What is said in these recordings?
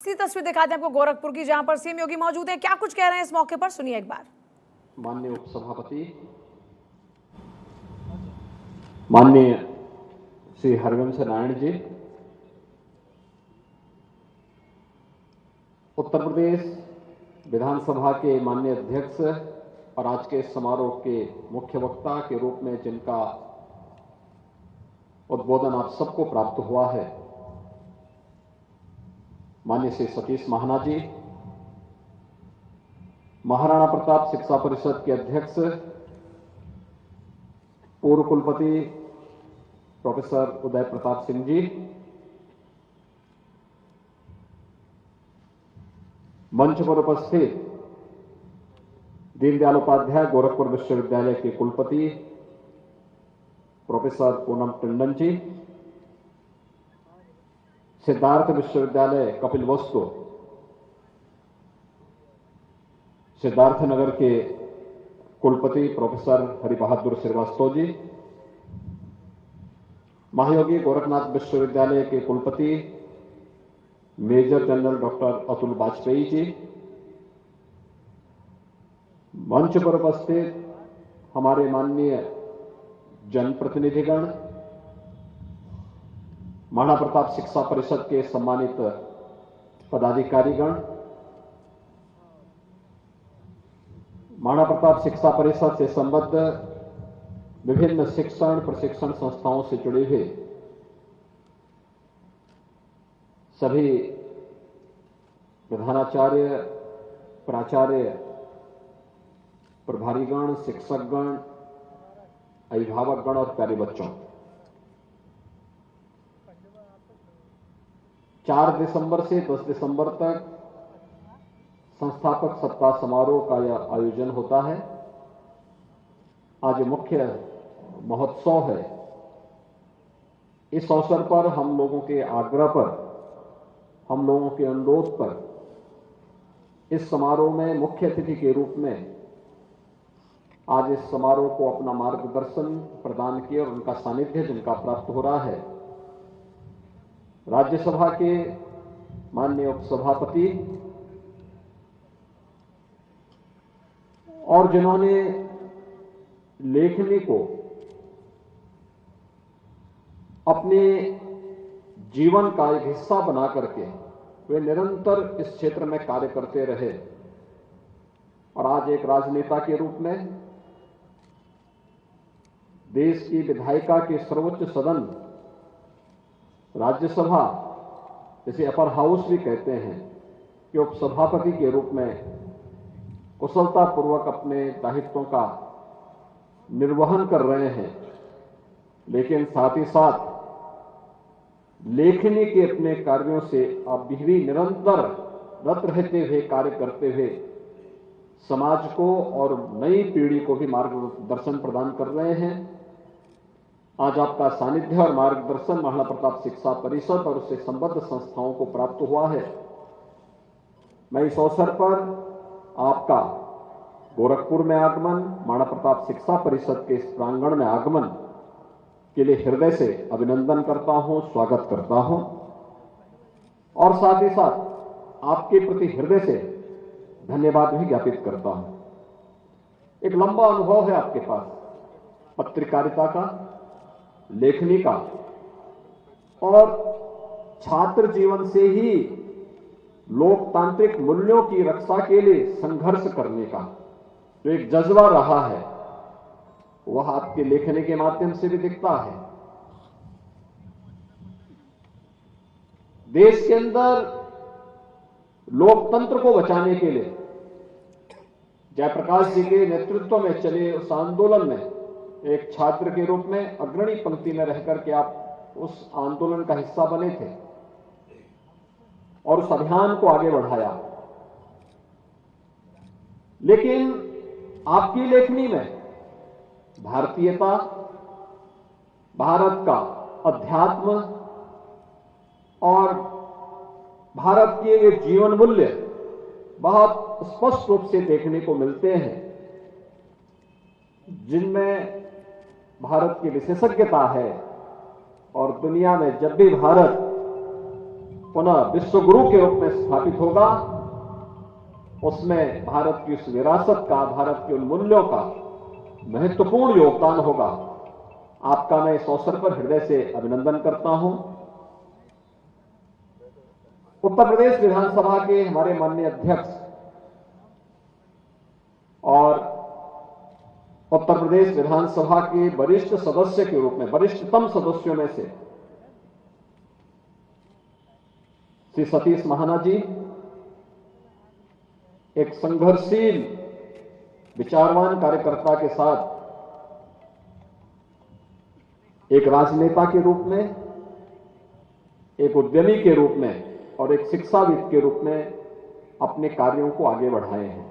इसी तस्वीर दिखाते हैं आपको गोरखपुर की, जहां पर सीएम योगी मौजूद है। क्या कुछ कह रहे हैं इस मौके पर, सुनिए एक बार। माननीय उपसभापति माननीय श्री हरवंश नारायण जी, उत्तर प्रदेश विधानसभा के माननीय अध्यक्ष और आज के समारोह के मुख्य वक्ता के रूप में जिनका उद्बोधन आप सबको प्राप्त हुआ है, माननीय श्री सतीश महाना जी, महाराणा प्रताप शिक्षा परिषद के अध्यक्ष पूर्व कुलपति प्रोफेसर उदय प्रताप सिंह जी, मंच पर उपस्थित दीनदयाल उपाध्याय गोरखपुर विश्वविद्यालय के कुलपति प्रोफेसर पूनम टंडन जी, सिद्धार्थ विश्वविद्यालय कपिलवस्तु सिद्धार्थनगर के कुलपति प्रोफेसर हरिबहादुर श्रीवास्तव जी, महायोगी गोरखनाथ विश्वविद्यालय के कुलपति major general doctor Atul Vajpayee ji, मंच पर उपस्थित हमारे माननीय जनप्रतिनिधिगण, महाराणा प्रताप शिक्षा परिषद के सम्मानित पदाधिकारीगण, महाराणा प्रताप शिक्षा परिषद से संबद्ध विभिन्न शिक्षण प्रशिक्षण संस्थाओं से जुड़े हुए सभी प्रधानाचार्य, प्राचार्य, प्रभारीगण, शिक्षकगण, अभिभावकगण और प्यारे बच्चों, 4 दिसंबर से 10 दिसंबर तक संस्थापक सप्ताह समारोह का यह आयोजन होता है। आज मुख्य महोत्सव है। इस अवसर पर हम लोगों के आग्रह पर, हम लोगों के अनुरोध पर इस समारोह में मुख्य अतिथि के रूप में आज इस समारोह को अपना मार्गदर्शन प्रदान किया और उनका सानिध्य जिनका प्राप्त हो रहा है, राज्यसभा के माननीय उपसभापति और जिन्होंने लेखनी को अपने जीवन का एक हिस्सा बना करके वे निरंतर इस क्षेत्र में कार्य करते रहे और आज एक राजनेता के रूप में देश की विधायिका के सर्वोच्च सदन राज्यसभा, जिसे अपर हाउस भी कहते हैं, कि उपसभापति के रूप में कुशलतापूर्वक अपने दायित्वों का निर्वहन कर रहे हैं, लेकिन साथ ही साथ लेखनी के अपने कार्यों से अब भी निरंतर रत रहते हुए कार्य करते हुए समाज को और नई पीढ़ी को भी मार्गदर्शन प्रदान कर रहे हैं। आज आपका सानिध्य और मार्गदर्शन महाराणा प्रताप शिक्षा परिषद और उससे संबद्ध संस्थाओं को प्राप्त हुआ है। मैं इस अवसर पर आपका गोरखपुर में आगमन, महाराणा प्रताप शिक्षा परिषद के इस प्रांगण में आगमन के लिए हृदय से अभिनंदन करता हूं, स्वागत करता हूं और साथ ही साथ आपके प्रति हृदय से धन्यवाद भी ज्ञापित करता हूं। एक लंबा अनुभव है आपके पास पत्रकारिता का, लेखनी का और छात्र जीवन से ही लोकतांत्रिक मूल्यों की रक्षा के लिए संघर्ष करने का जो एक जज्बा रहा है, वह आपके लेखनी के माध्यम से भी दिखता है। देश के अंदर लोकतंत्र को बचाने के लिए जयप्रकाश जी के नेतृत्व में चले उस आंदोलन में एक छात्र के रूप में अग्रणी पंक्ति में रहकर के आप उस आंदोलन का हिस्सा बने थे और उस अभियान को आगे बढ़ाया। लेकिन आपकी लेखनी में भारतीयता, भारत का अध्यात्म और भारत के ये जीवन मूल्य बहुत स्पष्ट रूप से देखने को मिलते हैं, जिनमें भारत की विशेषज्ञता है और दुनिया में जब भी भारत पुनः विश्व गुरु के रूप में स्थापित होगा, उसमें भारत की उस विरासत का, भारत के उन मूल्यों का महत्वपूर्ण योगदान होगा। आपका मैं इस अवसर पर हृदय से अभिनंदन करता हूं। उत्तर प्रदेश विधानसभा के हमारे माननीय अध्यक्ष और उत्तर प्रदेश विधानसभा के वरिष्ठ सदस्य के रूप में, वरिष्ठतम सदस्यों में से श्री सतीश महाना जी एक संघर्षशील विचारवान कार्यकर्ता के साथ एक राजनेता के रूप में, एक उद्यमी के रूप में और एक शिक्षाविद के रूप में अपने कार्यों को आगे बढ़ाए हैं।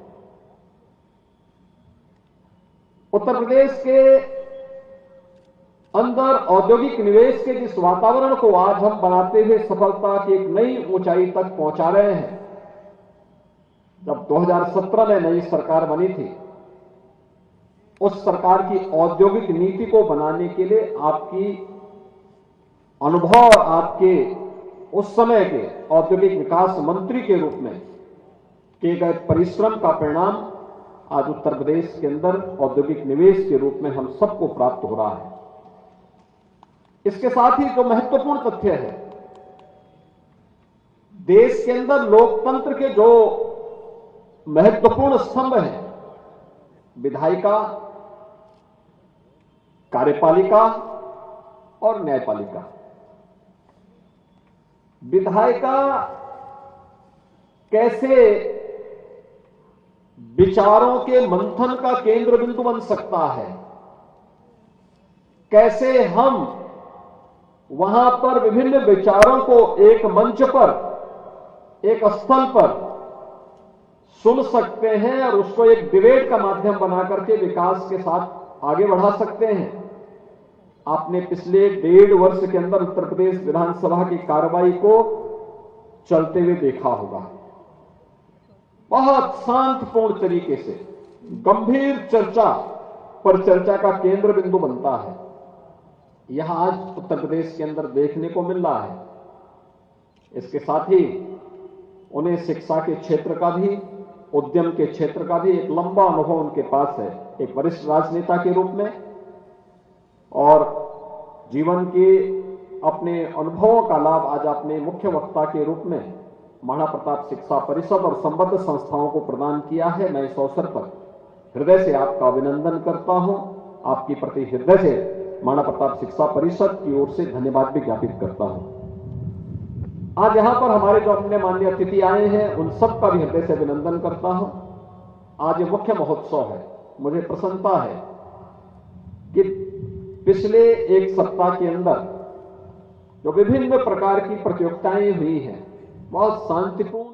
उत्तर प्रदेश के अंदर औद्योगिक निवेश के जिस वातावरण को आज हम बनाते हुए सफलता की एक नई ऊंचाई तक पहुंचा रहे हैं, जब 2017 में नई सरकार बनी थी, उस सरकार की औद्योगिक नीति को बनाने के लिए आपकी अनुभव, आपके उस समय के औद्योगिक विकास मंत्री के रूप में किए गए परिश्रम का परिणाम आज उत्तर प्रदेश के अंदर औद्योगिक निवेश के रूप में हम सबको प्राप्त हो रहा है। इसके साथ ही जो महत्वपूर्ण तथ्य है, देश के अंदर लोकतंत्र के जो महत्वपूर्ण स्तंभ हैं, विधायिका, कार्यपालिका और न्यायपालिका। विधायिका कैसे विचारों के मंथन का केंद्र बिंदु बन सकता है, कैसे हम वहां पर विभिन्न विचारों को एक मंच पर, एक स्थल पर सुन सकते हैं और उसको एक डिबेट का माध्यम बना करके विकास के साथ आगे बढ़ा सकते हैं। आपने पिछले 1.5 वर्ष के अंदर उत्तर प्रदेश विधानसभा की कार्रवाई को चलते हुए देखा होगा। बहुत शांतिपूर्ण तरीके से गंभीर चर्चा पर चर्चा का केंद्र बिंदु बनता है। यह आज उत्तर प्रदेश के अंदर देखने को मिल रहा है। इसके साथ ही उन्हें शिक्षा के क्षेत्र का भी, उद्यम के क्षेत्र का भी एक लंबा अनुभव उनके पास है, एक वरिष्ठ राजनेता के रूप में, और जीवन के अपने अनुभवों का लाभ आज आपने मुख्य वक्ता के रूप में महाराणा प्रताप शिक्षा परिषद और संबद्ध संस्थाओं को प्रदान किया है। मैं इस अवसर पर हृदय से आपका अभिनंदन करता हूं। आपकी प्रति हृदय से महाराणा प्रताप शिक्षा परिषद की ओर से धन्यवाद भी ज्ञापित करता हूं। आज यहां पर हमारे जो अपने माननीय अतिथि आए हैं, उन सब का भी हृदय से अभिनंदन करता हूं। आज ये मुख्य महोत्सव है। मुझे प्रसन्नता है कि पिछले एक सप्ताह के अंदर जो विभिन्न प्रकार की प्रतियोगिताएं हुई हैं, बहुत शांतिपूर्ण